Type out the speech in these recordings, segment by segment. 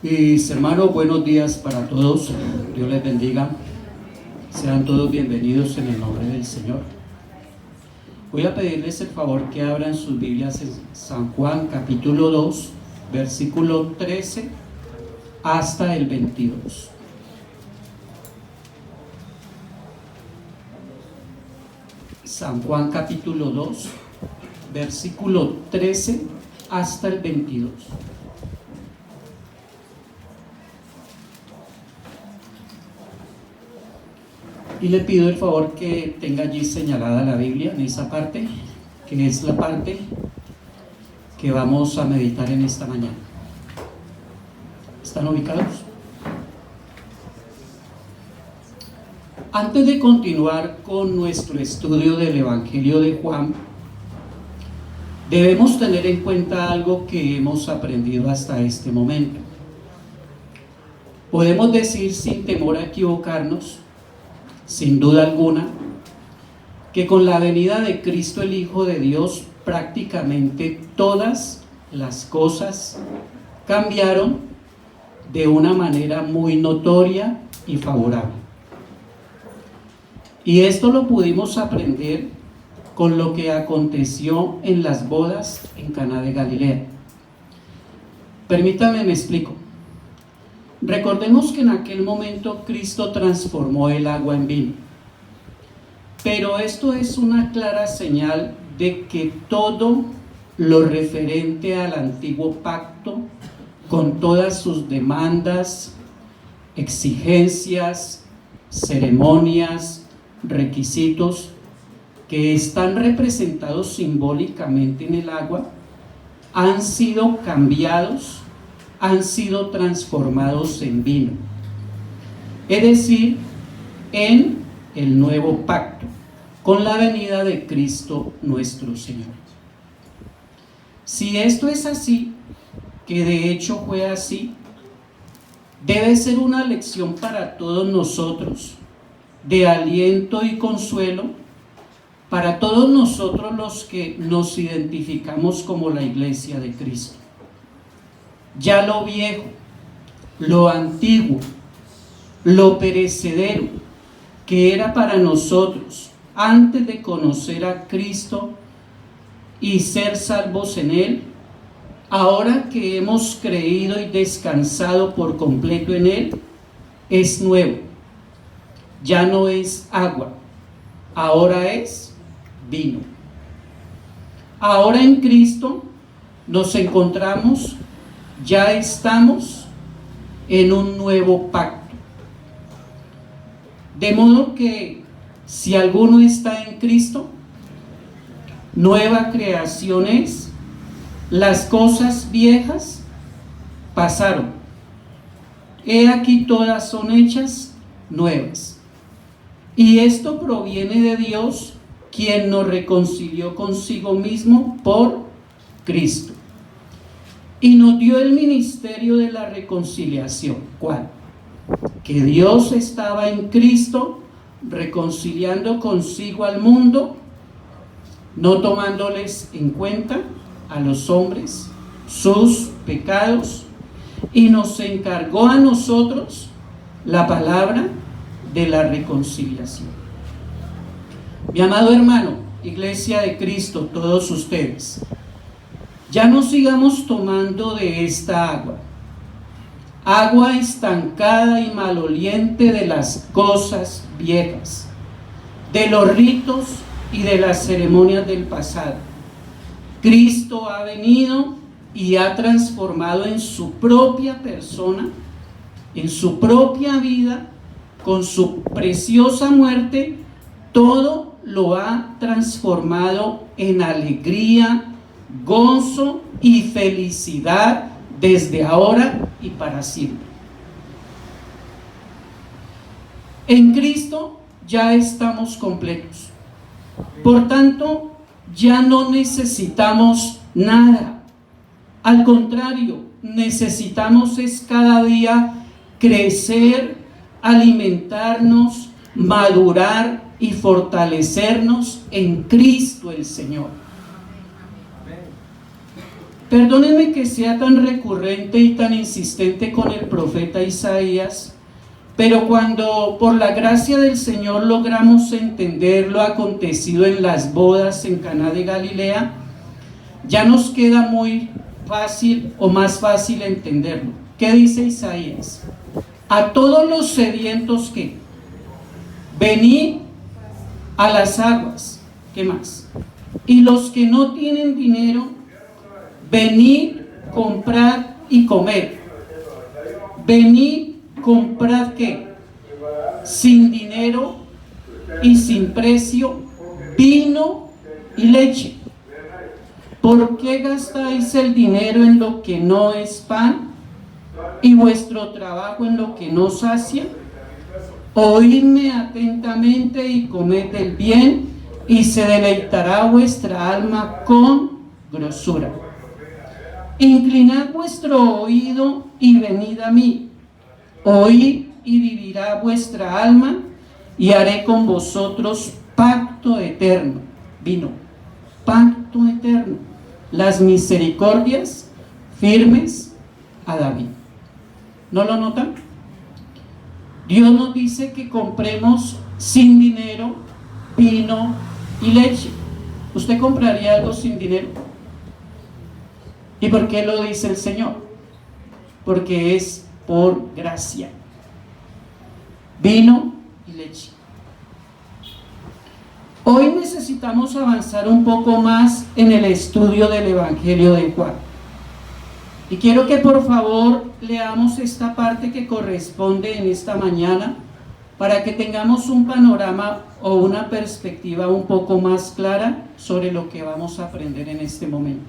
Mis hermanos, buenos días para todos. Dios les bendiga. Sean todos bienvenidos en el nombre del Señor. Voy a pedirles el favor que abran sus Biblias en San Juan capítulo 2, versículo 13 hasta el 22. San Juan capítulo 2, versículo 13 hasta el 22. Y le pido el favor que tenga allí señalada la Biblia en esa parte, que es la parte que vamos a meditar en esta mañana. ¿Están ubicados? Antes de continuar con nuestro estudio del Evangelio de Juan, debemos tener en cuenta algo que hemos aprendido hasta este momento. Podemos decir sin temor a equivocarnos, sin duda alguna, que con la venida de Cristo el Hijo de Dios prácticamente todas las cosas cambiaron de una manera muy notoria y favorable. Y esto lo pudimos aprender con lo que aconteció en las bodas en Caná de Galilea. Permítanme, me explico. Recordemos que en aquel momento Cristo transformó el agua en vino. Pero esto es una clara señal de que todo lo referente al antiguo pacto, con todas sus demandas, exigencias, ceremonias, requisitos, que están representados simbólicamente en el agua, han sido cambiados, han sido transformados en vino, es decir, en el nuevo pacto, con la venida de Cristo nuestro Señor. Si esto es así, que de hecho fue así, debe ser una lección para todos nosotros, de aliento y consuelo, para todos nosotros los que nos identificamos como la Iglesia de Cristo. Ya lo viejo, lo antiguo, lo perecedero que era para nosotros antes de conocer a Cristo y ser salvos en Él, ahora que hemos creído y descansado por completo en Él, es nuevo. Ya no es agua, ahora es vino. Ahora en Cristo nos encontramos, ya estamos en un nuevo pacto. De modo que si alguno está en Cristo, nueva creación es, las cosas viejas pasaron, he aquí todas son hechas nuevas. Y esto proviene de Dios, quien nos reconcilió consigo mismo por Cristo. Y nos dio el ministerio de la reconciliación. ¿Cuál? Que Dios estaba en Cristo reconciliando consigo al mundo, no tomándoles en cuenta a los hombres sus pecados, y nos encargó a nosotros la palabra de la reconciliación. Mi amado hermano, Iglesia de Cristo, todos ustedes, ya no sigamos tomando de esta agua estancada y maloliente de las cosas viejas, de los ritos y de las ceremonias del pasado. Cristo ha venido y ha transformado en su propia persona, en su propia vida, con su preciosa muerte, todo lo ha transformado en alegría, gozo y felicidad desde ahora y para siempre. En Cristo ya estamos completos. Por tanto, ya no necesitamos nada. Al contrario, necesitamos es cada día crecer, alimentarnos, madurar y fortalecernos en Cristo el Señor. Perdónenme que sea tan recurrente y tan insistente con el profeta Isaías, pero cuando por la gracia del Señor logramos entender lo acontecido en las bodas en Caná de Galilea, ya nos queda muy fácil o más fácil entenderlo. ¿Qué dice Isaías? A todos los sedientos que venid a las aguas, ¿qué más? Y los que no tienen dinero, venid, comprad y comed. Venid, comprad ¿qué? Sin dinero y sin precio, vino y leche. ¿Por qué gastáis el dinero en lo que no es pan y vuestro trabajo en lo que no sacia? Oídme atentamente y comed del bien, y se deleitará vuestra alma con grosura. Inclinad vuestro oído y venid a mí. Oíd y vivirá vuestra alma, y haré con vosotros pacto eterno. Vino, pacto eterno. Las misericordias firmes a David. ¿No lo notan? Dios nos dice que compremos sin dinero vino y leche. ¿Usted compraría algo sin dinero? ¿Y por qué lo dice el Señor? Porque es por gracia. Vino y leche. Hoy necesitamos avanzar un poco más en el estudio del Evangelio de Juan. Y quiero que por favor leamos esta parte que corresponde en esta mañana para que tengamos un panorama o una perspectiva un poco más clara sobre lo que vamos a aprender en este momento.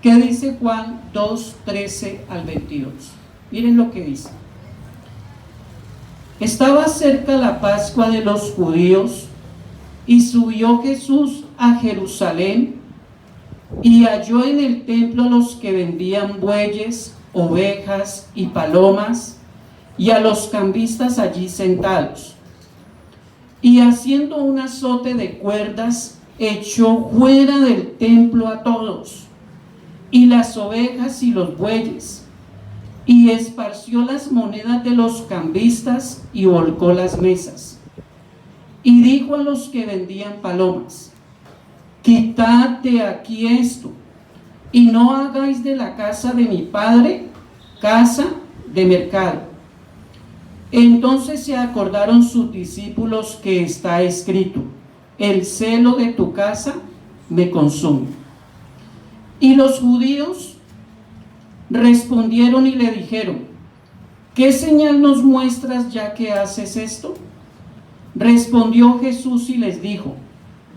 ¿Qué dice Juan 2, 13 al 22? Miren lo que dice. Estaba cerca la Pascua de los judíos y subió Jesús a Jerusalén y halló en el templo a los que vendían bueyes, ovejas y palomas, y a los cambistas allí sentados. Y haciendo un azote de cuerdas, echó fuera del templo a todos, y las ovejas y los bueyes, y esparció las monedas de los cambistas y volcó las mesas. Y dijo a los que vendían palomas: quitad de aquí esto, y no hagáis de la casa de mi padre casa de mercado. Entonces se acordaron sus discípulos que está escrito: el celo de tu casa me consume. Y los judíos respondieron y le dijeron: ¿qué señal nos muestras ya que haces esto? Respondió Jesús y les dijo: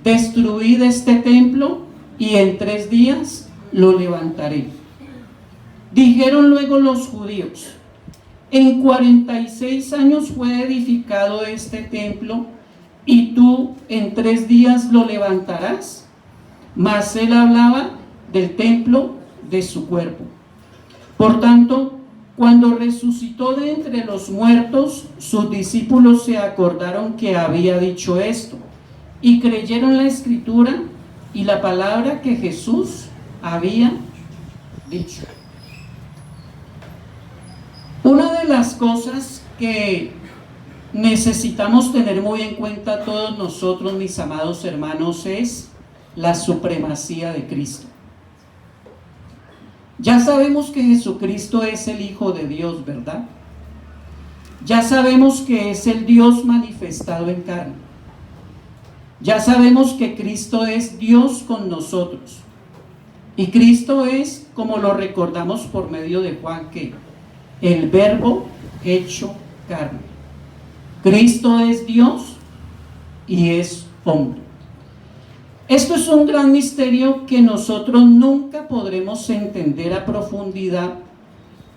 destruid este templo y en 3 días lo levantaré. Dijeron luego los judíos: en 46 años fue edificado este templo, y tú en 3 días lo levantarás. Mas él hablaba del templo de su cuerpo. Por tanto, cuando resucitó de entre los muertos, sus discípulos se acordaron que había dicho esto, y creyeron la escritura y la palabra que Jesús había dicho. Una de las cosas que necesitamos tener muy en cuenta todos nosotros, mis amados hermanos, es la supremacía de Cristo. Ya sabemos que Jesucristo es el Hijo de Dios, ¿verdad? Ya sabemos que es el Dios manifestado en carne. Ya sabemos que Cristo es Dios con nosotros. Y Cristo es, como lo recordamos por medio de Juan, que el Verbo hecho carne. Cristo es Dios y es hombre. Esto es un gran misterio que nosotros nunca podremos entender a profundidad,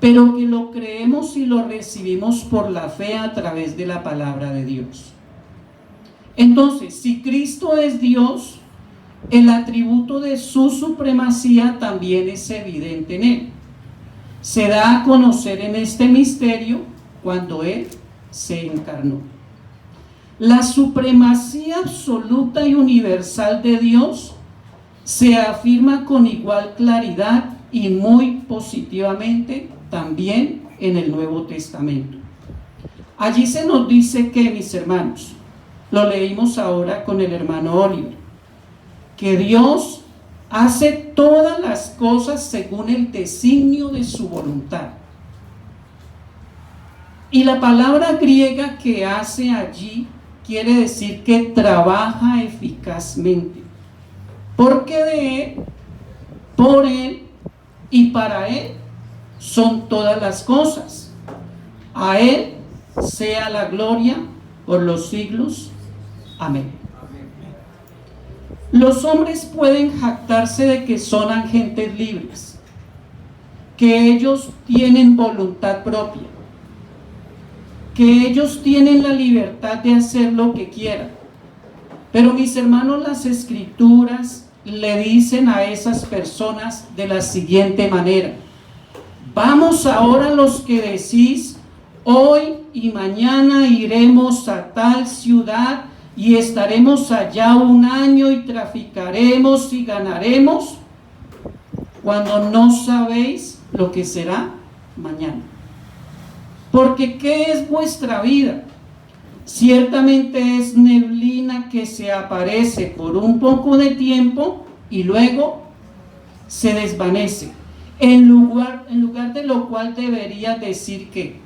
pero que lo creemos y lo recibimos por la fe a través de la palabra de Dios. Entonces, si Cristo es Dios, el atributo de su supremacía también es evidente en Él. Se da a conocer en este misterio cuando Él se encarnó. La supremacía absoluta y universal de Dios se afirma con igual claridad y muy positivamente también en el Nuevo Testamento. Allí se nos dice que, mis hermanos, lo leímos ahora con el hermano Oliver, que Dios hace todas las cosas según el designio de su voluntad. Y la palabra griega que hace allí quiere decir que trabaja eficazmente, porque de Él, por Él y para Él son todas las cosas. A Él sea la gloria por los siglos. Amén. Los hombres pueden jactarse de que son agentes libres, que ellos tienen voluntad propia, que ellos tienen la libertad de hacer lo que quieran. Pero mis hermanos, las Escrituras le dicen a esas personas de la siguiente manera: vamos ahora los que decís, hoy y mañana iremos a tal ciudad y estaremos allá un año y traficaremos y ganaremos, cuando no sabéis lo que será mañana. Porque ¿qué es vuestra vida? Ciertamente es neblina que se aparece por un poco de tiempo y luego se desvanece. En lugar de lo cual debería decir que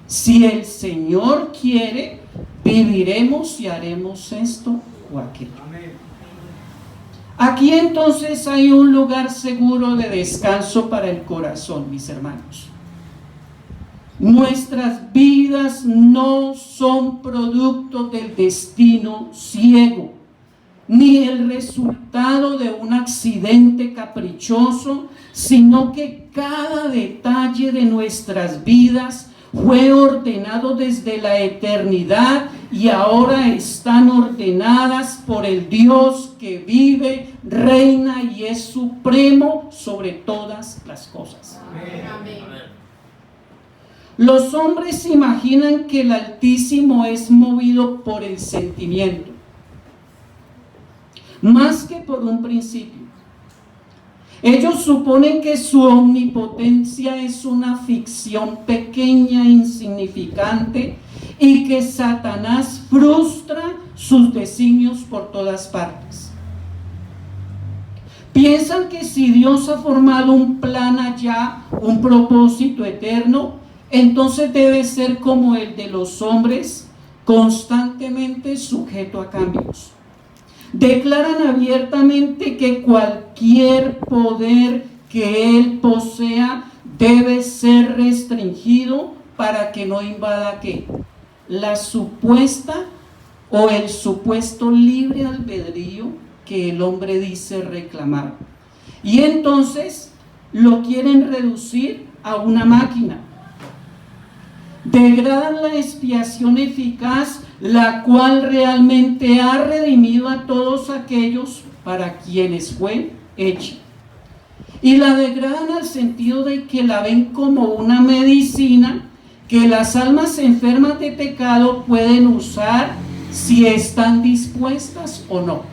si el Señor quiere, viviremos y haremos esto o aquello. Aquí entonces hay un lugar seguro de descanso para el corazón, mis hermanos. Nuestras vidas no son producto del destino ciego, ni el resultado de un accidente caprichoso, sino que cada detalle de nuestras vidas fue ordenado desde la eternidad y ahora están ordenadas por el Dios que vive, reina y es supremo sobre todas las cosas. Amén. Los hombres imaginan que el Altísimo es movido por el sentimiento, más que por un principio. Ellos suponen que su omnipotencia es una ficción pequeña, insignificante, y que Satanás frustra sus designios por todas partes. Piensan que si Dios ha formado un plan allá, un propósito eterno, entonces debe ser como el de los hombres, constantemente sujeto a cambios. Declaran abiertamente que cualquier poder que él posea debe ser restringido para que no invada ¿qué? La supuesta o el supuesto libre albedrío que el hombre dice reclamar. Y entonces lo quieren reducir a una máquina. Degradan la expiación eficaz, la cual realmente ha redimido a todos aquellos para quienes fue hecha. Y la degradan al sentido de que la ven como una medicina que las almas enfermas de pecado pueden usar si están dispuestas o no.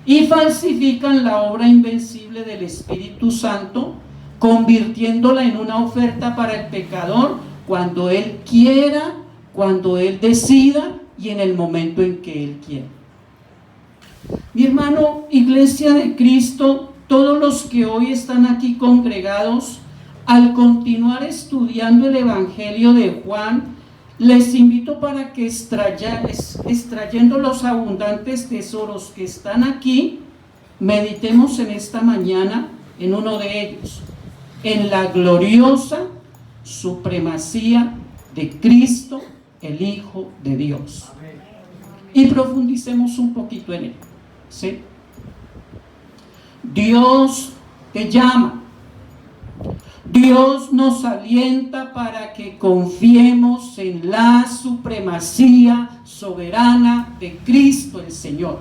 Y falsifican la obra invencible del Espíritu Santo, convirtiéndola en una oferta para el pecador cuando él quiera, cuando él decida y en el momento en que él quiera. Mi hermano, Iglesia de Cristo, todos los que hoy están aquí congregados, al continuar estudiando el Evangelio de Juan, les invito para que extrayendo los abundantes tesoros que están aquí, meditemos en esta mañana en uno de ellos, en la gloriosa supremacía de Cristo, el Hijo de Dios. Y profundicemos un poquito en él, ¿sí? Dios te llama. Dios nos alienta para que confiemos en la supremacía soberana de Cristo el Señor.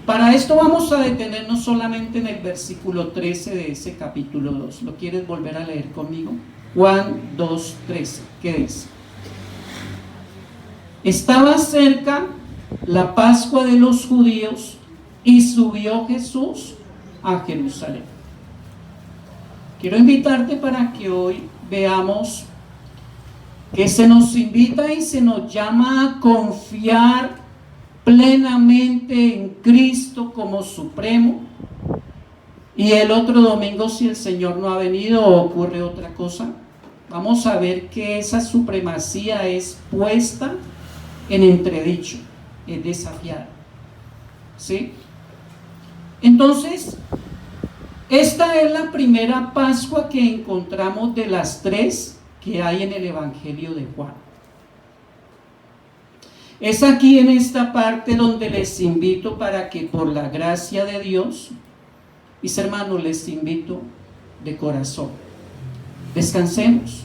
Para esto vamos a detenernos solamente en el versículo 13 de ese capítulo 2. ¿Lo quieres volver a leer conmigo? Juan 2:13. ¿Qué dice? Estaba cerca la Pascua de los judíos y subió Jesús a Jerusalén. Quiero invitarte para que hoy veamos que se nos invita y se nos llama a confiar plenamente en Cristo como supremo. Y el otro domingo, si el Señor no ha venido o ocurre otra cosa, vamos a ver que esa supremacía es puesta en entredicho, es desafiada. ¿Sí? Entonces, esta es la primera Pascua que encontramos de las 3 que hay en el Evangelio de Juan. Es aquí en esta parte donde les invito para que por la gracia de Dios, mis hermanos, les invito de corazón, descansemos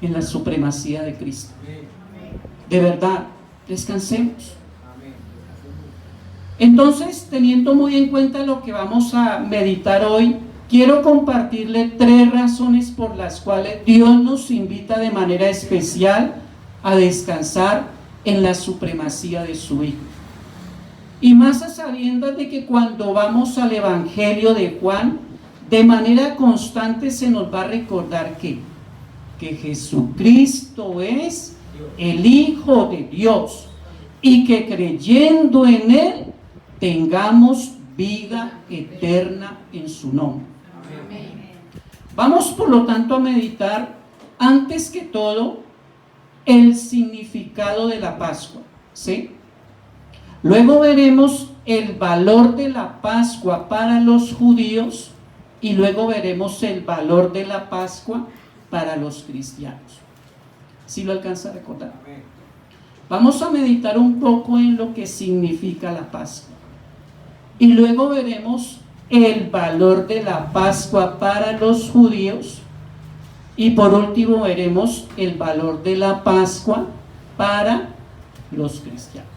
en la supremacía de Cristo. De verdad, descansemos. Entonces, teniendo muy en cuenta lo que vamos a meditar hoy, quiero compartirle 3 razones por las cuales Dios nos invita de manera especial a descansar en la supremacía de su Hijo. Y más a sabiendas de que cuando vamos al Evangelio de Juan, de manera constante se nos va a recordar que Jesucristo es el Hijo de Dios y que creyendo en Él tengamos vida eterna en su nombre. Amén. Vamos por lo tanto a meditar antes que todo el significado de la Pascua, ¿sí? Luego veremos el valor de la Pascua para los judíos y luego veremos el valor de la Pascua para los cristianos. ¿Sí lo alcanza a recordar? Vamos a meditar un poco en lo que significa la Pascua. Y luego veremos el valor de la Pascua para los judíos. Y por último veremos el valor de la Pascua para los cristianos.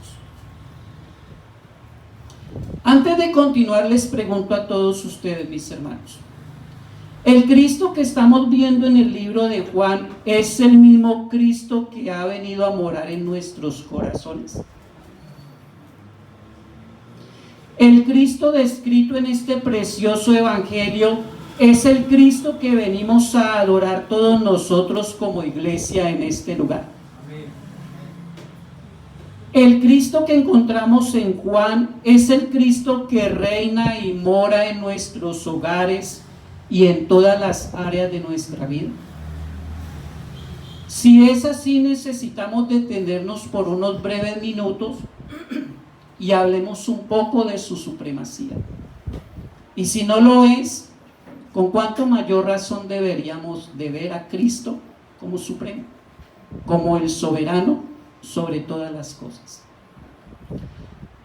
Antes de continuar, les pregunto a todos ustedes, mis hermanos, ¿el Cristo que estamos viendo en el libro de Juan es el mismo Cristo que ha venido a morar en nuestros corazones? El Cristo descrito en este precioso evangelio es el Cristo que venimos a adorar todos nosotros como iglesia en este lugar. El Cristo que encontramos en Juan es el Cristo que reina y mora en nuestros hogares y en todas las áreas de nuestra vida. Si es así, necesitamos detenernos por unos breves minutos y hablemos un poco de su supremacía. Y si no lo es, ¿con cuánto mayor razón deberíamos de ver a Cristo como supremo, como el soberano sobre todas las cosas?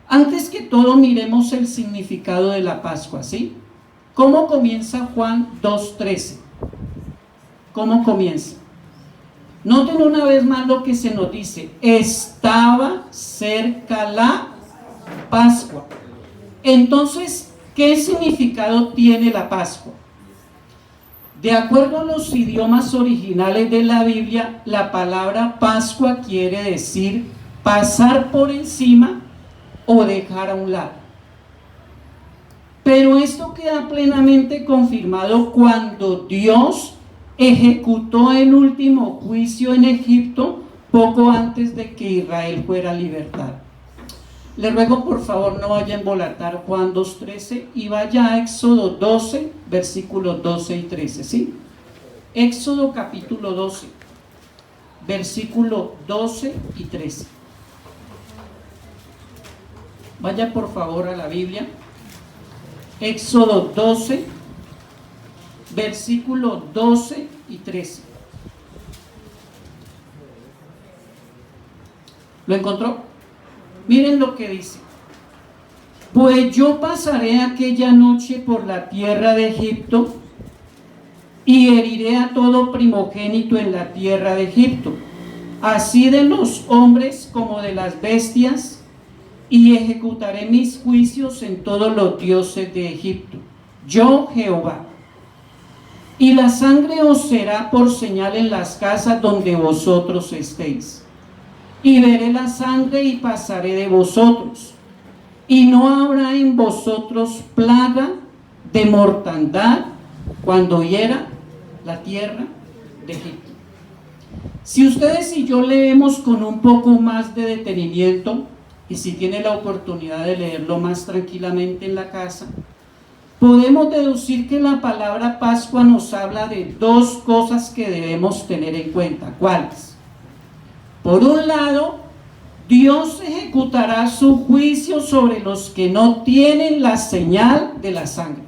Antes que todo, miremos el significado de la Pascua, ¿sí? ¿Cómo comienza Juan 2:13? ¿Cómo comienza? Noten una vez más lo que se nos dice: estaba cerca la Pascua. Entonces, ¿qué significado tiene la Pascua? De acuerdo a los idiomas originales de la Biblia, la palabra Pascua quiere decir pasar por encima o dejar a un lado. Pero esto queda plenamente confirmado cuando Dios ejecutó el último juicio en Egipto poco antes de que Israel fuera libertado. Le ruego por favor no vaya a embolatar Juan 2:13 y vaya a Éxodo 12, versículos 12 y 13, ¿sí? Éxodo capítulo 12, versículo 12 y 13. Vaya por favor a la Biblia. Éxodo 12, versículo 12 y 13. ¿Lo encontró? Miren lo que dice: pues yo pasaré aquella noche por la tierra de Egipto y heriré a todo primogénito en la tierra de Egipto, así de los hombres como de las bestias, y ejecutaré mis juicios en todos los dioses de Egipto, yo Jehová. Y la sangre os será por señal en las casas donde vosotros estéis. Y veré la sangre y pasaré de vosotros, y no habrá en vosotros plaga de mortandad cuando hiera la tierra de Egipto. Si ustedes y yo leemos con un poco más de detenimiento, y si tiene la oportunidad de leerlo más tranquilamente en la casa, podemos deducir que la palabra Pascua nos habla de dos cosas que debemos tener en cuenta. ¿Cuáles? Por un lado, Dios ejecutará su juicio sobre los que no tienen la señal de la sangre.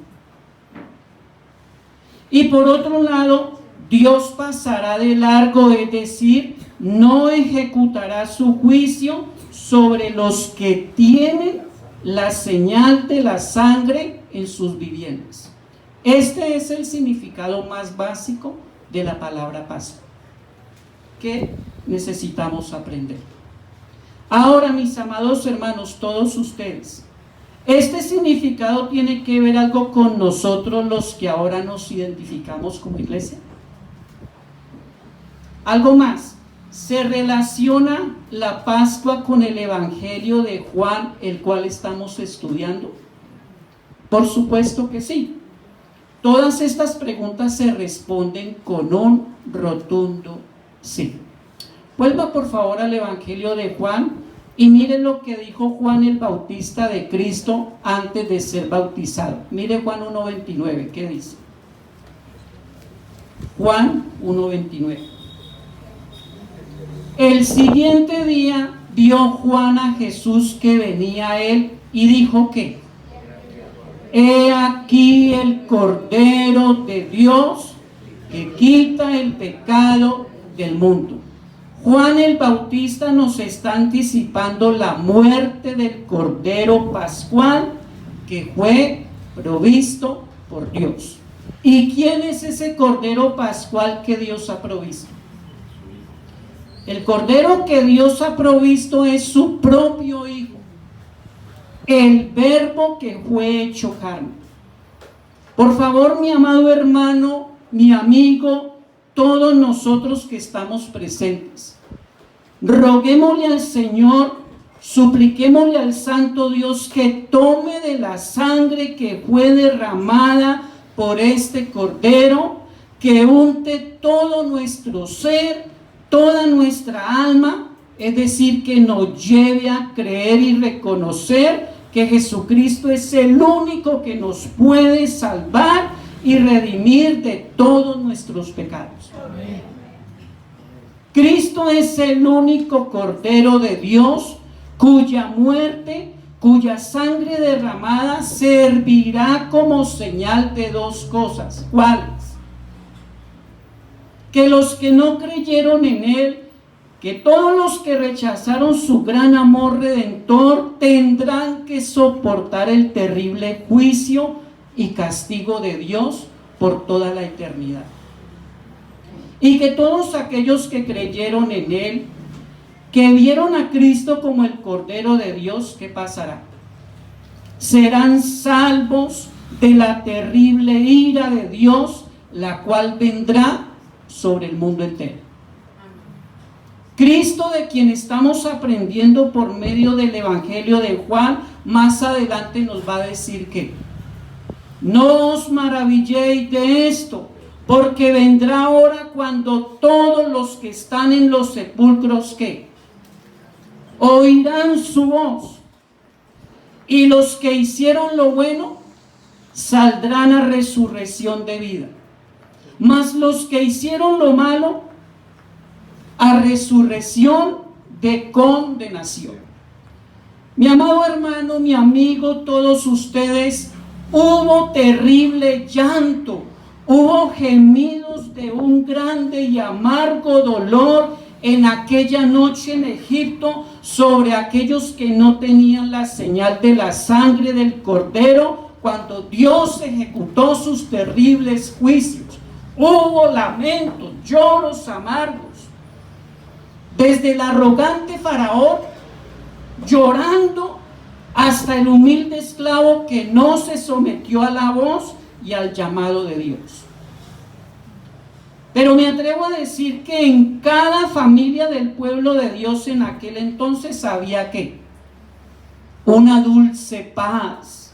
Y por otro lado, Dios pasará de largo, es decir, no ejecutará su juicio sobre los que tienen la señal de la sangre en sus viviendas. Este es el significado más básico de la palabra Pascua, que necesitamos aprender. Ahora, mis amados hermanos, todos ustedes, este significado tiene que ver algo con nosotros los que ahora nos identificamos como iglesia. Algo más, ¿se relaciona la Pascua con el Evangelio de Juan, el cual estamos estudiando? Por supuesto que sí. Todas estas preguntas se responden con un rotundo sí. Vuelva por favor al Evangelio de Juan y miren lo que dijo Juan el Bautista de Cristo antes de ser bautizado. Mire Juan 1:29, ¿qué dice? Juan 1:29. El siguiente día vio Juan a Jesús que venía a él y dijo que: He aquí el Cordero de Dios que quita el pecado del mundo. Juan el Bautista nos está anticipando la muerte del Cordero Pascual que fue provisto por Dios. ¿Y quién es ese Cordero Pascual que Dios ha provisto? El Cordero que Dios ha provisto es su propio Hijo, el Verbo que fue hecho carne. Por favor, mi amado hermano, mi amigo, todos nosotros que estamos presentes, roguémosle al Señor, supliquémosle al Santo Dios que tome de la sangre que fue derramada por este Cordero, que unte todo nuestro ser, toda nuestra alma, es decir, que nos lleve a creer y reconocer que Jesucristo es el único que nos puede salvar y redimir de todos nuestros pecados. Amén. Cristo es el único Cordero de Dios cuya muerte, cuya sangre derramada servirá como señal de dos cosas. ¿Cuáles? Que los que no creyeron en Él, que todos los que rechazaron su gran amor redentor tendrán que soportar el terrible juicio y castigo de Dios por toda la eternidad. Y que todos aquellos que creyeron en Él, que vieron a Cristo como el Cordero de Dios, ¿qué pasará? Serán salvos de la terrible ira de Dios, la cual vendrá sobre el mundo entero. Cristo, de quien estamos aprendiendo por medio del Evangelio de Juan, más adelante nos va a decir que no os maravilléis de esto, porque vendrá hora cuando todos los que están en los sepulcros, ¿qué? Oirán su voz, y los que hicieron lo bueno saldrán a resurrección de vida, mas los que hicieron lo malo a resurrección de condenación. Mi amado hermano, mi amigo, todos ustedes, hubo terrible llanto, hubo gemidos de un grande y amargo dolor en aquella noche en Egipto sobre aquellos que no tenían la señal de la sangre del Cordero cuando Dios ejecutó sus terribles juicios. Hubo lamentos, lloros amargos. Desde el arrogante faraón llorando hasta el humilde esclavo que no se sometió a la voz y al llamado de Dios. Pero me atrevo a decir que en cada familia del pueblo de Dios en aquel entonces había ¿qué? Una dulce paz,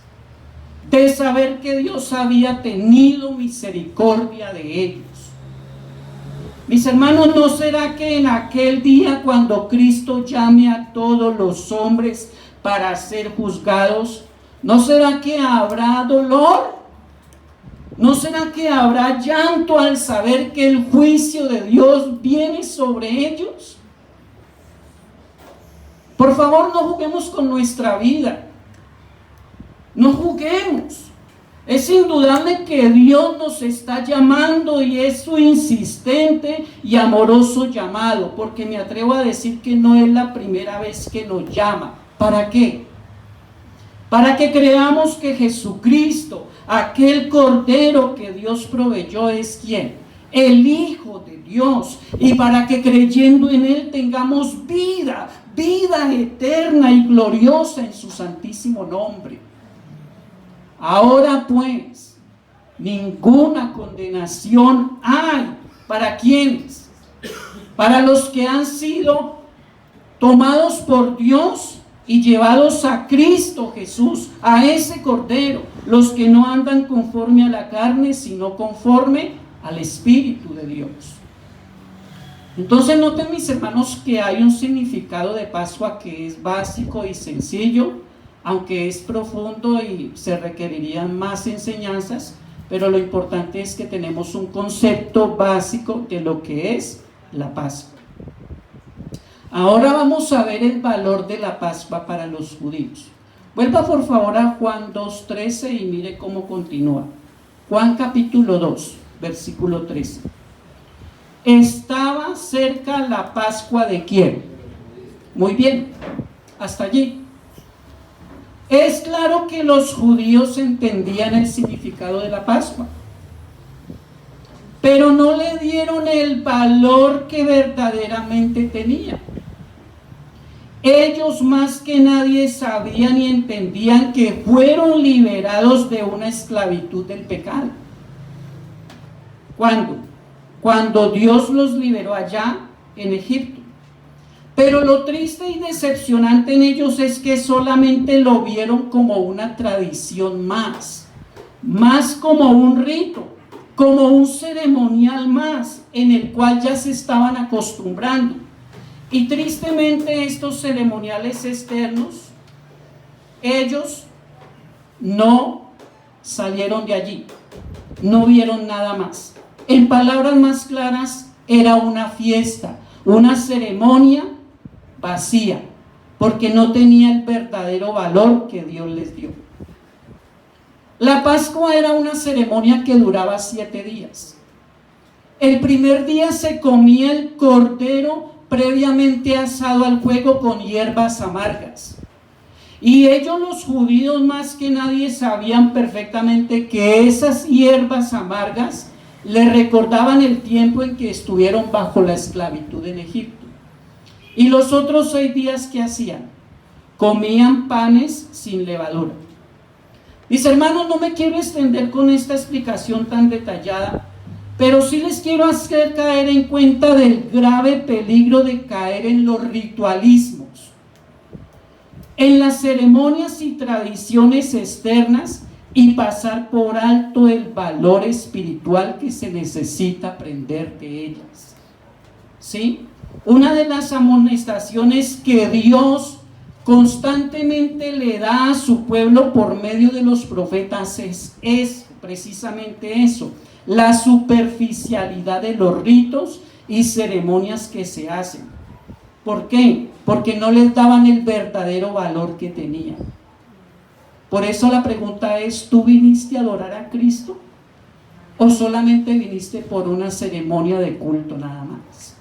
de saber que Dios había tenido misericordia de ellos. Mis hermanos, ¿no será que en aquel día, cuando Cristo llame a todos los hombres para ser juzgados, no será que habrá dolor? ¿No será que habrá llanto al saber que el juicio de Dios viene sobre ellos? Por favor, no juguemos con nuestra vida. No juguemos. Es indudable que Dios nos está llamando y es su insistente y amoroso llamado, porque me atrevo a decir que no es la primera vez que nos llama. ¿Para qué? Para que creamos que Jesucristo, aquel Cordero que Dios proveyó, es ¿quién? El Hijo de Dios, y para que creyendo en Él tengamos vida eterna y gloriosa en su santísimo nombre. Ahora pues, ninguna condenación hay. ¿Para quiénes? Para los que han sido tomados por Dios y llevados a Cristo Jesús, a ese Cordero, los que no andan conforme a la carne, sino conforme al Espíritu de Dios. Entonces noten, mis hermanos, que hay un significado de Pascua que es básico y sencillo, aunque es profundo y se requerirían más enseñanzas, pero lo importante es que tenemos un concepto básico de lo que es la Pascua. Ahora vamos a ver el valor de la Pascua para los judíos. Vuelva por favor a Juan 2:13 y mire cómo continúa. Juan capítulo 2, versículo 13. Estaba cerca la Pascua de ¿quién? Muy bien, hasta allí. Es claro que los judíos entendían el significado de la Pascua, pero no le dieron el valor que verdaderamente tenía. Ellos más que nadie sabían y entendían que fueron liberados de una esclavitud del pecado. ¿Cuándo? Cuando Dios los liberó allá en Egipto. Pero lo triste y decepcionante en ellos es que solamente lo vieron como una tradición más como un rito, como un ceremonial más, en el cual ya se estaban acostumbrando. Y tristemente estos ceremoniales externos, ellos no salieron de allí, no vieron nada más. En palabras más claras, era una fiesta, una ceremonia vacía, porque no tenía el verdadero valor que Dios les dio. La Pascua era una ceremonia que duraba 7 días. El primer día se comía el cordero previamente asado al fuego con hierbas amargas. Y ellos, los judíos, más que nadie sabían perfectamente que esas hierbas amargas le recordaban el tiempo en que estuvieron bajo la esclavitud en Egipto. Y los otros 6 días, ¿qué hacían? Comían panes sin levadura. Mis hermanos, no me quiero extender con esta explicación tan detallada, pero sí les quiero hacer caer en cuenta del grave peligro de caer en los ritualismos, en las ceremonias y tradiciones externas, y pasar por alto el valor espiritual que se necesita aprender de ellas. ¿Sí? Una de las amonestaciones que Dios constantemente le da a su pueblo por medio de los profetas es precisamente eso: la superficialidad de los ritos y ceremonias que se hacen. ¿Por qué? Porque no les daban el verdadero valor que tenían. Por eso la pregunta es: ¿tú viniste a adorar a Cristo? ¿O solamente viniste por una ceremonia de culto nada más?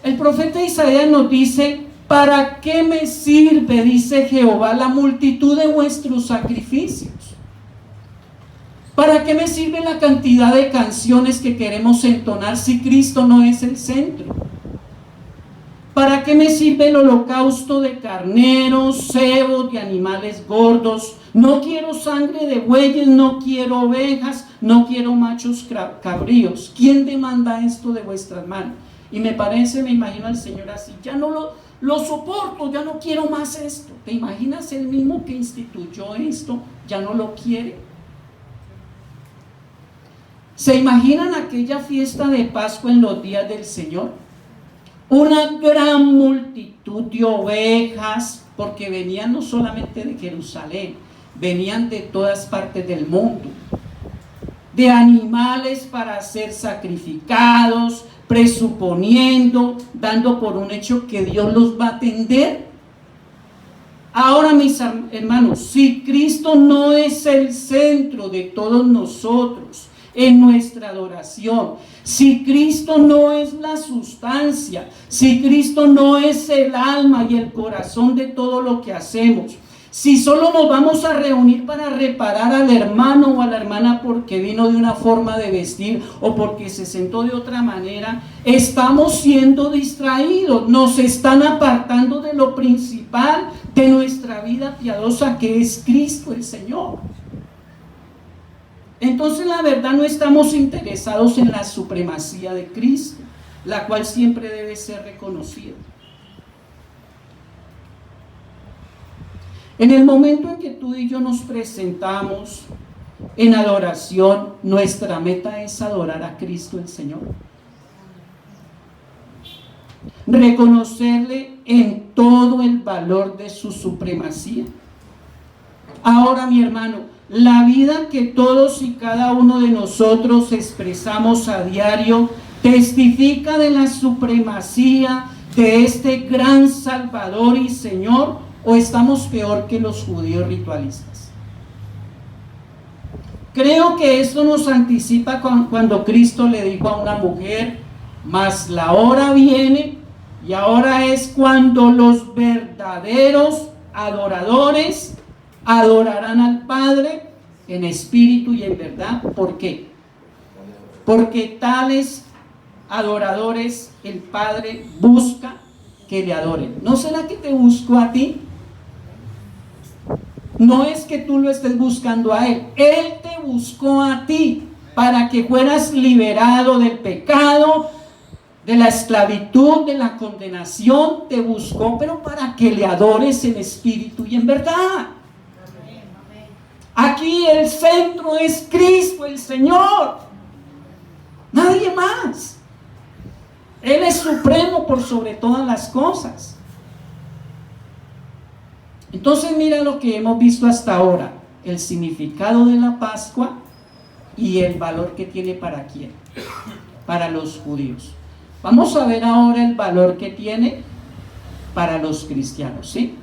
El profeta Isaías nos dice: ¿para qué me sirve, dice Jehová, la multitud de vuestros sacrificios? ¿Para qué me sirve la cantidad de canciones que queremos entonar si Cristo no es el centro? ¿Para qué me sirve el holocausto de carneros, cebos, de animales gordos? No quiero sangre de bueyes, no quiero ovejas, no quiero machos cabríos. ¿Quién demanda esto de vuestras manos? Y me imagino al Señor así: ya no lo soporto, ya no quiero más esto. ¿Te imaginas el mismo que instituyó esto ya no lo quiere? ¿Se imaginan aquella fiesta de Pascua en los días del Señor? Una gran multitud de ovejas, porque venían no solamente de Jerusalén, venían de todas partes del mundo, de animales para ser sacrificados, presuponiendo, dando por un hecho que Dios los va a atender. Ahora, mis hermanos, si Cristo no es el centro de todos nosotros en nuestra adoración, si Cristo no es la sustancia, si Cristo no es el alma y el corazón de todo lo que hacemos, si solo nos vamos a reunir para reparar al hermano o a la hermana porque vino de una forma de vestir o porque se sentó de otra manera, estamos siendo distraídos, nos están apartando de lo principal de nuestra vida piadosa, que es Cristo el Señor. Entonces, la verdad, no estamos interesados en la supremacía de Cristo, la cual siempre debe ser reconocida. En el momento en que tú y yo nos presentamos en adoración, nuestra meta es adorar a Cristo el Señor. Reconocerle en todo el valor de su supremacía. Ahora, mi hermano, la vida que todos y cada uno de nosotros expresamos a diario testifica de la supremacía de este gran Salvador y Señor, ¿o estamos peor que los judíos ritualistas? Creo que esto nos anticipa cuando Cristo le dijo a una mujer: mas la hora viene y ahora es cuando los verdaderos adoradores adorarán al Padre en espíritu y en verdad. ¿Por qué? Porque tales adoradores el Padre busca que le adoren. ¿No será que te buscó a ti? No es que tú lo estés buscando a Él, Él te buscó a ti para que fueras liberado del pecado, de la esclavitud, de la condenación. Te buscó, pero para que le adores en espíritu y en verdad. Aquí el centro es Cristo el Señor, nadie más. Él es supremo por sobre todas las cosas. Entonces, mira lo que hemos visto hasta ahora: el significado de la Pascua y el valor que tiene para quién, para los judíos. Vamos a ver ahora el valor que tiene para los cristianos, ¿sí?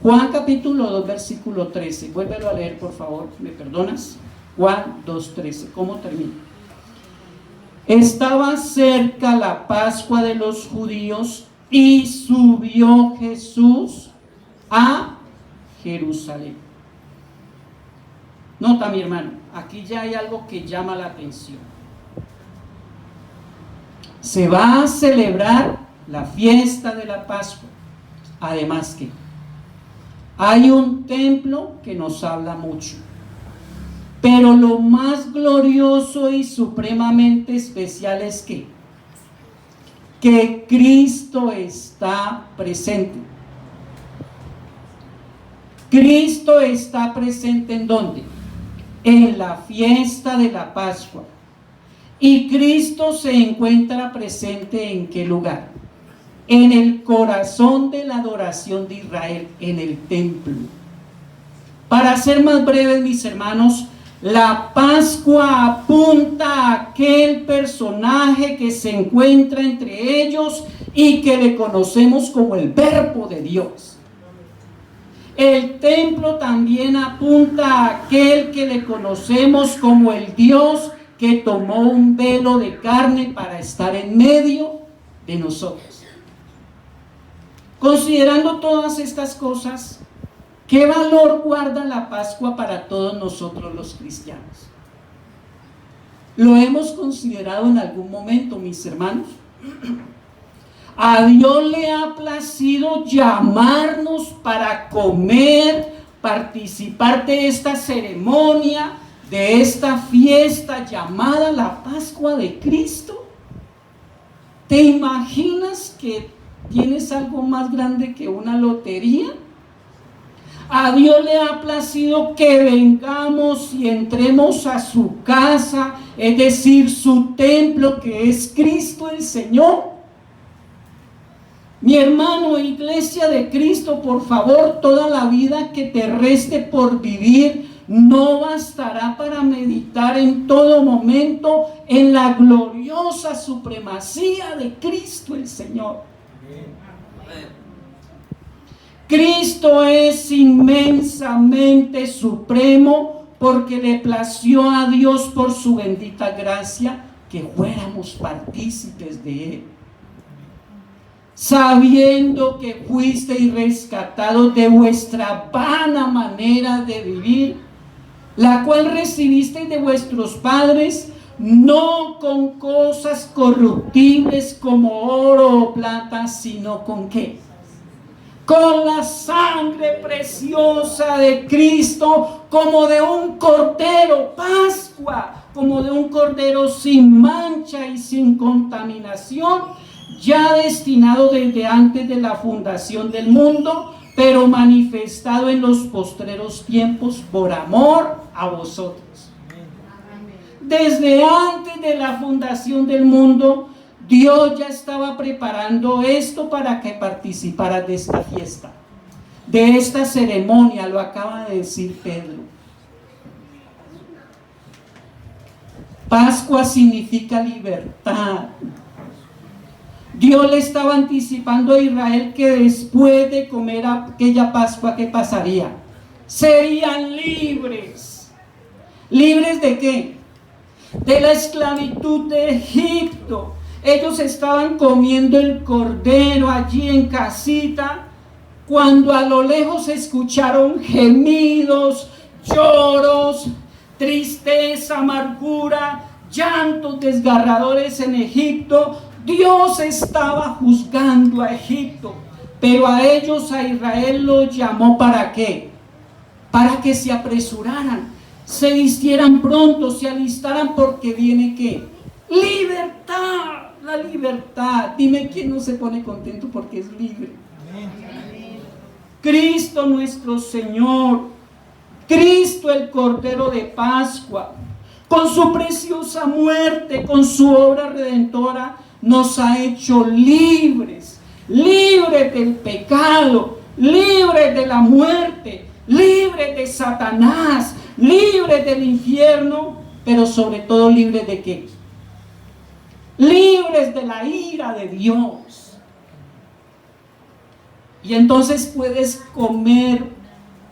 Juan capítulo 2 versículo 13, vuélvelo a leer por favor, ¿me perdonas? Juan 2:13, ¿cómo termina? Estaba cerca la Pascua de los judíos y subió Jesús a Jerusalén. Nota, mi hermano, aquí ya hay algo que llama la atención. Se va a celebrar la fiesta de la Pascua. Además que hay un templo que nos habla mucho, pero lo más glorioso y supremamente especial es que Cristo está presente. Cristo está presente ¿en dónde? En la fiesta de la Pascua. ¿Y Cristo se encuentra presente en qué lugar? En el corazón de la adoración de Israel, en el templo. Para ser más breves, mis hermanos, la Pascua apunta a aquel personaje que se encuentra entre ellos y que le conocemos como el Verbo de Dios. El templo también apunta a aquel que le conocemos como el Dios que tomó un velo de carne para estar en medio de nosotros. Considerando todas estas cosas, ¿qué valor guarda la Pascua para todos nosotros los cristianos? ¿Lo hemos considerado en algún momento, mis hermanos? A Dios le ha placido llamarnos para comer, participar de esta ceremonia, de esta fiesta llamada la Pascua de Cristo. ¿Te imaginas que ¿Tienes algo más grande que una lotería? A Dios le ha placido que vengamos y entremos a su casa, es decir, su templo, que es Cristo el Señor. Mi hermano, iglesia de Cristo, por favor, toda la vida que te reste por vivir no bastará para meditar en todo momento en la gloriosa supremacía de Cristo el Señor. Cristo es inmensamente supremo, porque le plació a Dios por su bendita gracia que fuéramos partícipes de Él. Sabiendo que fuisteis rescatados de vuestra vana manera de vivir, la cual recibisteis de vuestros padres, no con cosas corruptibles como oro o plata, sino con ¿qué? Con la sangre preciosa de Cristo, como de un cordero, Pascua, como de un cordero sin mancha y sin contaminación, ya destinado desde antes de la fundación del mundo, pero manifestado en los postreros tiempos por amor a vosotros. Desde antes de la fundación del mundo, Dios ya estaba preparando esto para que participaras de esta fiesta, de esta ceremonia, lo acaba de decir Pedro. Pascua significa libertad. Dios le estaba anticipando a Israel que después de comer aquella Pascua, ¿qué pasaría? Serían libres. ¿Libres de qué? De la esclavitud de Egipto. Ellos estaban comiendo el cordero allí en casita, cuando a lo lejos escucharon gemidos, lloros, tristeza, amargura, llantos desgarradores en Egipto. Dios estaba juzgando a Egipto, pero a ellos, a Israel, los llamó ¿para qué? Para que se apresuraran, se vistieran pronto, se alistaran, porque viene ¿qué? Libertad. La libertad. Dime quién no se pone contento porque es libre. Cristo nuestro Señor, Cristo el Cordero de Pascua, con su preciosa muerte, con su obra redentora, nos ha hecho libres, libres del pecado, libres de la muerte, libres de Satanás, libres del infierno, pero sobre todo libres de ¿qué? Libres de la ira de Dios. Y entonces puedes comer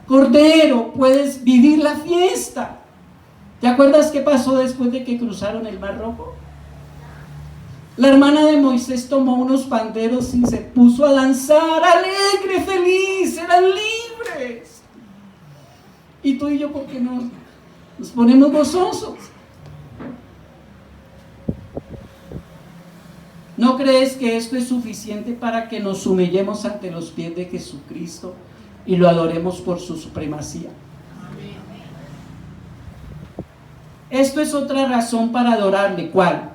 cordero, puedes vivir la fiesta. ¿Te acuerdas qué pasó después de que cruzaron el Mar Rojo? La hermana de Moisés tomó unos panderos y se puso a danzar, alegre, feliz, eran libres. Y tú y yo, ¿por qué no nos ponemos gozosos? ¿No crees que esto es suficiente para que nos humillemos ante los pies de Jesucristo y lo adoremos por su supremacía? Esto es otra razón para adorarle. ¿Cuál?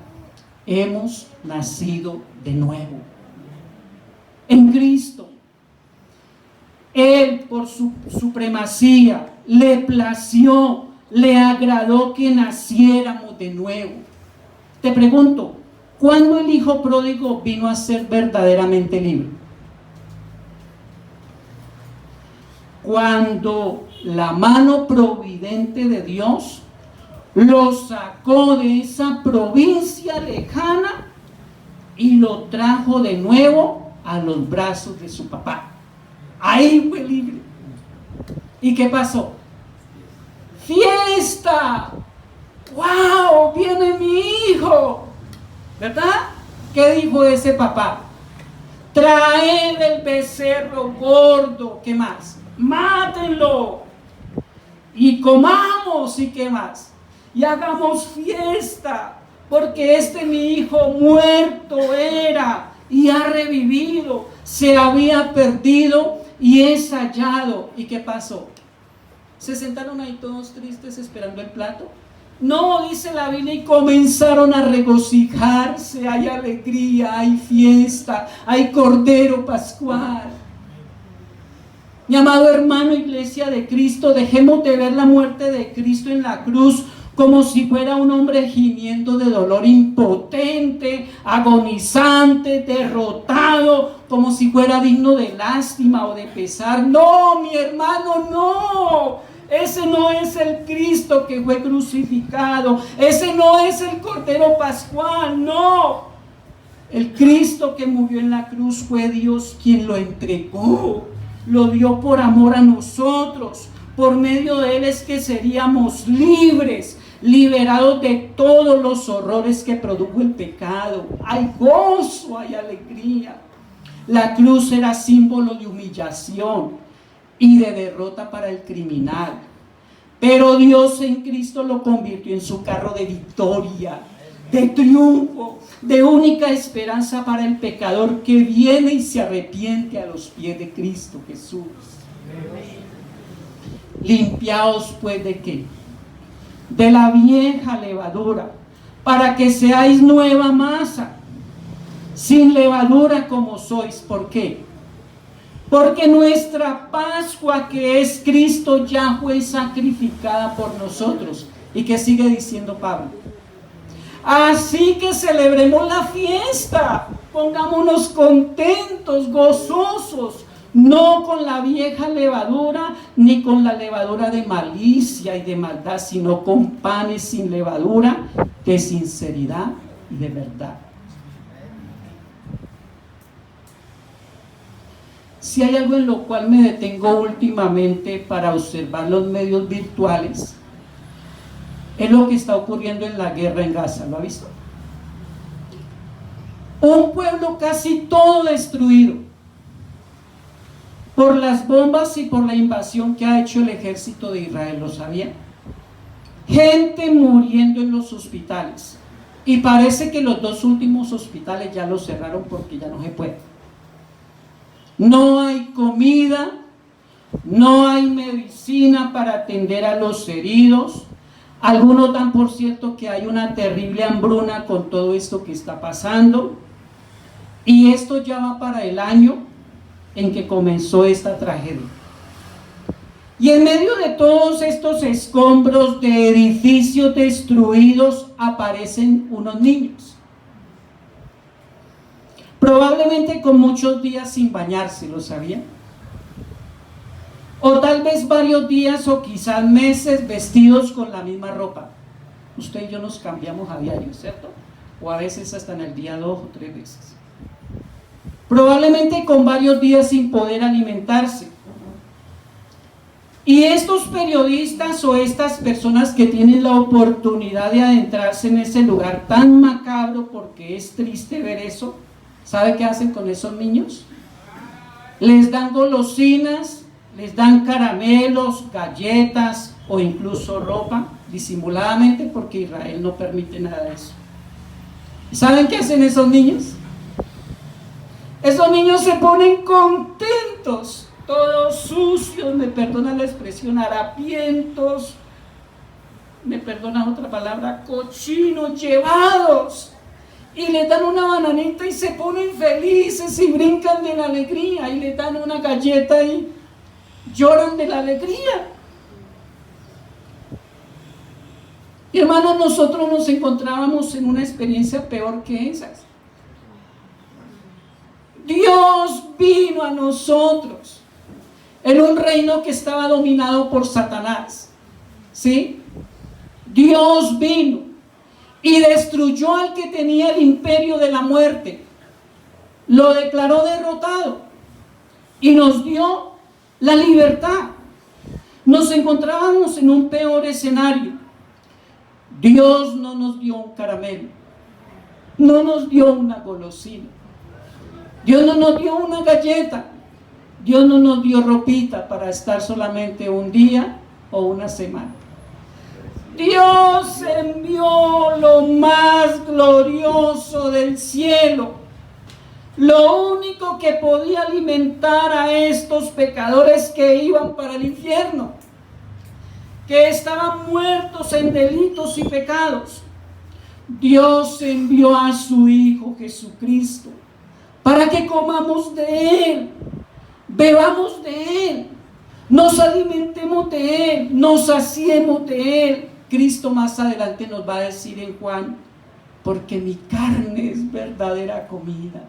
Hemos nacido de nuevo en Cristo. Él, por su supremacía, le plació, le agradó que naciéramos de nuevo. Te pregunto, ¿cuándo el hijo pródigo vino a ser verdaderamente libre? Cuando la mano providente de Dios lo sacó de esa provincia lejana y lo trajo de nuevo a los brazos de su papá. Ahí fue libre. ¿Y qué pasó? ¡Fiesta! ¡Wow! ¡Viene mi hijo! ¿Verdad? ¿Qué dijo ese papá? Traed el becerro gordo. ¿Qué más? Mátenlo y comamos. ¿Y qué más? Y hagamos fiesta, porque mi hijo muerto era y ha revivido, se había perdido y es hallado. ¿Y qué pasó? Se sentaron ahí todos tristes esperando el plato. No, dice la Biblia, y comenzaron a regocijarse, hay alegría, hay fiesta, hay cordero pascual. Mi amado hermano, iglesia de Cristo, dejemos de ver la muerte de Cristo en la cruz como si fuera un hombre gimiendo de dolor, impotente, agonizante, derrotado, como si fuera digno de lástima o de pesar. No, mi hermano, no. Ese no es el Cristo que fue crucificado. Ese no es el Cordero Pascual, no. El Cristo que murió en la cruz fue Dios quien lo entregó. Lo dio por amor a nosotros. Por medio de Él es que seríamos libres, liberados de todos los horrores que produjo el pecado. Hay gozo, hay alegría. La cruz era símbolo de humillación y de derrota para el criminal, pero Dios en Cristo lo convirtió en su carro de victoria, de triunfo, de única esperanza para el pecador que viene y se arrepiente a los pies de Cristo Jesús. Limpiaos pues ¿de qué? De la vieja levadura, para que seáis nueva masa, sin levadura como sois. ¿Por qué? Porque nuestra Pascua, que es Cristo, ya fue sacrificada por nosotros. ¿Y qué sigue diciendo Pablo? Así que celebremos la fiesta, pongámonos contentos, gozosos, no con la vieja levadura, ni con la levadura de malicia y de maldad, sino con panes sin levadura, de sinceridad y de verdad. Si hay algo en lo cual me detengo últimamente para observar los medios virtuales, es lo que está ocurriendo en la guerra en Gaza. ¿Lo ha visto? Un pueblo casi todo destruido por las bombas y por la invasión que ha hecho el ejército de Israel. ¿Lo sabía? Gente muriendo en los hospitales. Y parece que los 2 últimos hospitales ya los cerraron porque ya no se puede. No hay comida, no hay medicina para atender a los heridos. Algunos dan por cierto que hay una terrible hambruna con todo esto que está pasando. Y esto ya va para el año en que comenzó esta tragedia. Y en medio de todos estos escombros de edificios destruidos aparecen unos niños. Probablemente con muchos días sin bañarse, ¿lo sabían? O tal vez varios días o quizás meses vestidos con la misma ropa. Usted y yo nos cambiamos a diario, ¿cierto? O a veces hasta en el día 2 o 3 veces. Probablemente con varios días sin poder alimentarse. Y estos periodistas o estas personas que tienen la oportunidad de adentrarse en ese lugar tan macabro, porque es triste ver eso, ¿sabe qué hacen con esos niños? Les dan golosinas, les dan caramelos, galletas o incluso ropa, disimuladamente, porque Israel no permite nada de eso. ¿Saben qué hacen esos niños? Esos niños se ponen contentos, todos sucios, me perdona la expresión, harapientos, me perdona otra palabra, cochinos, llevados. Y le dan una bananita y se ponen felices y brincan de la alegría, y le dan una galleta y lloran de la alegría. Y hermanos, nosotros nos encontrábamos en una experiencia peor que esas. Dios vino a nosotros en un reino que estaba dominado por Satanás, ¿sí? Dios vino y destruyó al que tenía el imperio de la muerte, lo declaró derrotado y nos dio la libertad. Nos encontrábamos en un peor escenario. Dios no nos dio un caramelo, no nos dio una golosina, Dios no nos dio una galleta, Dios no nos dio ropita para estar solamente un día o una semana. Dios envió lo más glorioso del cielo, lo único que podía alimentar a estos pecadores que iban para el infierno. que estaban muertos en delitos y pecados, Dios envió a su Hijo Jesucristo para que comamos de Él, bebamos de Él, nos alimentemos de Él, nos saciemos de Él. Cristo más adelante nos va a decir en Juan: porque mi carne es verdadera comida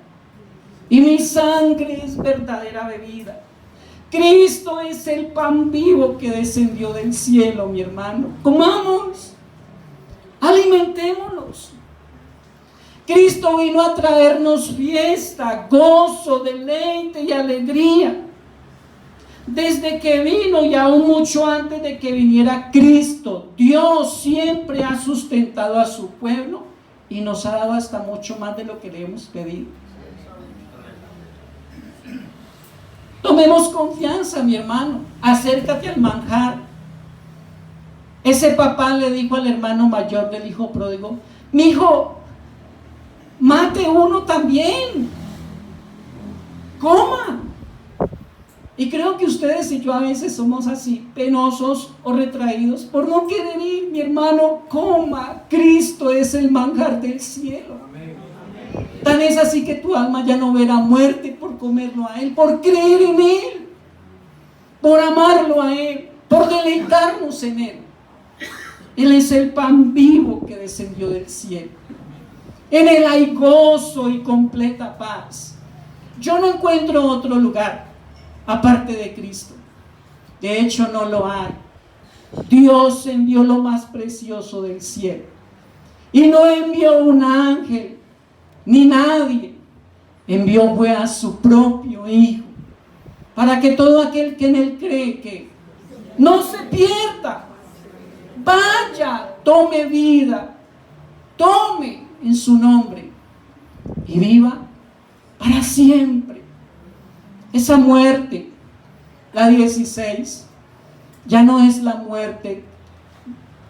y mi sangre es verdadera bebida. Cristo es el pan vivo que descendió del cielo, mi hermano. Comamos, alimentémonos. Cristo vino a traernos fiesta, gozo, deleite y alegría. Desde que vino y aún mucho antes de que viniera Cristo, Dios siempre ha sustentado a su pueblo y nos ha dado hasta mucho más de lo que le hemos pedido. Tomemos confianza, mi hermano. Acércate al manjar. Ese papá le dijo al hermano mayor del hijo pródigo: mi hijo, mate uno también, coma. Y creo que ustedes y yo a veces somos así, penosos o retraídos por no querer ir. Mi hermano, coma. Cristo es el manjar del cielo. Tan es así que tu alma ya no verá muerte por comerlo a Él, por creer en Él, por amarlo a Él, por deleitarnos en Él. Él es el pan vivo que descendió del cielo. En Él hay gozo y completa paz. Yo no encuentro otro lugar aparte de Cristo. De hecho, no lo hay. Dios envió lo más precioso del cielo. Y no envió un ángel, ni nadie. Envió fue a su propio Hijo, para que todo aquel que en Él cree que no se pierda, vaya, tome vida, tome en su nombre y viva para siempre. Esa muerte, la 16, ya no es la muerte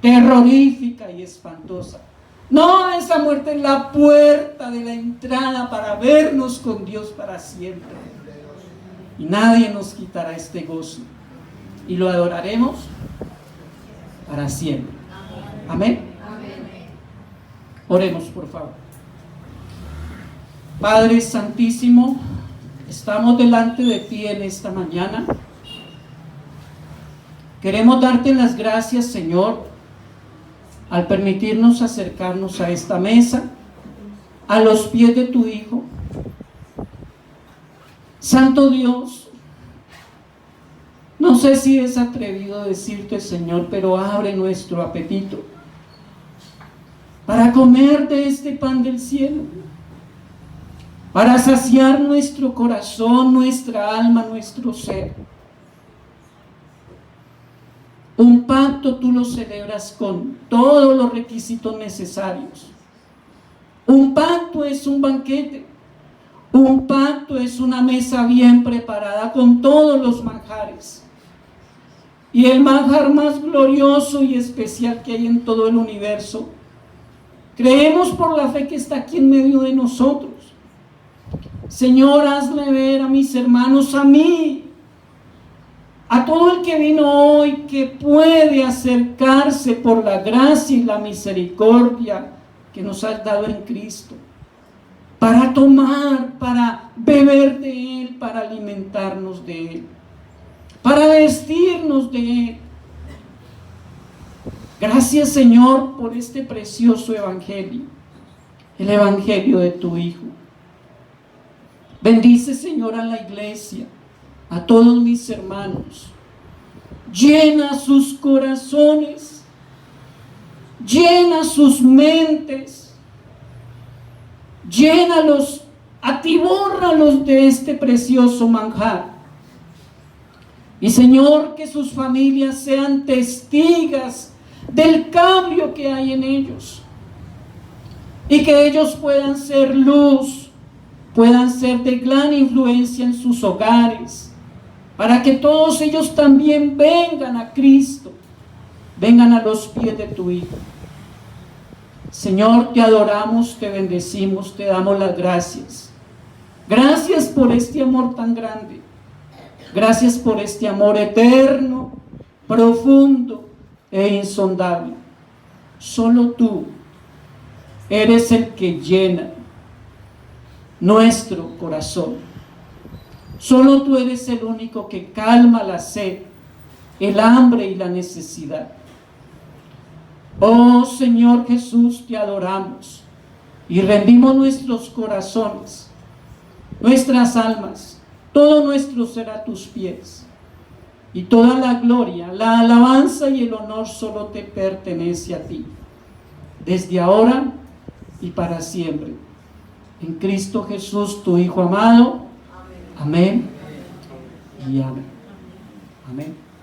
terrorífica y espantosa. No, esa muerte es la puerta de la entrada para vernos con Dios para siempre. Y nadie nos quitará este gozo. Y lo adoraremos para siempre. Amén. Oremos, por favor. Padre Santísimo, estamos delante de ti en esta mañana. Queremos darte las gracias, Señor, al permitirnos acercarnos a esta mesa, a los pies de tu Hijo. Santo Dios, no sé si es atrevido decirte, Señor, pero abre nuestro apetito para comer de este pan del cielo, para saciar nuestro corazón, nuestra alma, nuestro ser. Un pacto tú lo celebras con todos los requisitos necesarios. Un pacto es un banquete. Un pacto es una mesa bien preparada con todos los manjares. Y el manjar más glorioso y especial que hay en todo el universo, creemos por la fe que está aquí en medio de nosotros. Señor, hazle ver a mis hermanos, a mí, a todo el que vino hoy, que puede acercarse por la gracia y la misericordia que nos has dado en Cristo, para tomar, para beber de Él, para alimentarnos de Él, para vestirnos de Él. Gracias, Señor, por este precioso evangelio, el evangelio de tu Hijo. Bendice, Señor, a la iglesia, a todos mis hermanos. Llena sus corazones, llena sus mentes, llénalos, atibórralos de este precioso manjar. Y, Señor, que sus familias sean testigas del cambio que hay en ellos, y que ellos puedan ser luz, puedan ser de gran influencia en sus hogares, para que todos ellos también vengan a Cristo, vengan a los pies de tu Hijo. Señor, te adoramos, te bendecimos, te damos las gracias. Gracias por este amor tan grande. Gracias por este amor eterno, profundo, e insondable. Solo tú eres el que llena nuestro corazón. Solo tú eres el único que calma la sed, el hambre y la necesidad. Oh Señor Jesús, te adoramos y rendimos nuestros corazones, nuestras almas, todo nuestro ser a tus pies. Y toda la gloria, la alabanza y el honor solo te pertenece a ti, desde ahora y para siempre. En Cristo Jesús, tu Hijo amado. Amén. Y amén. Amén.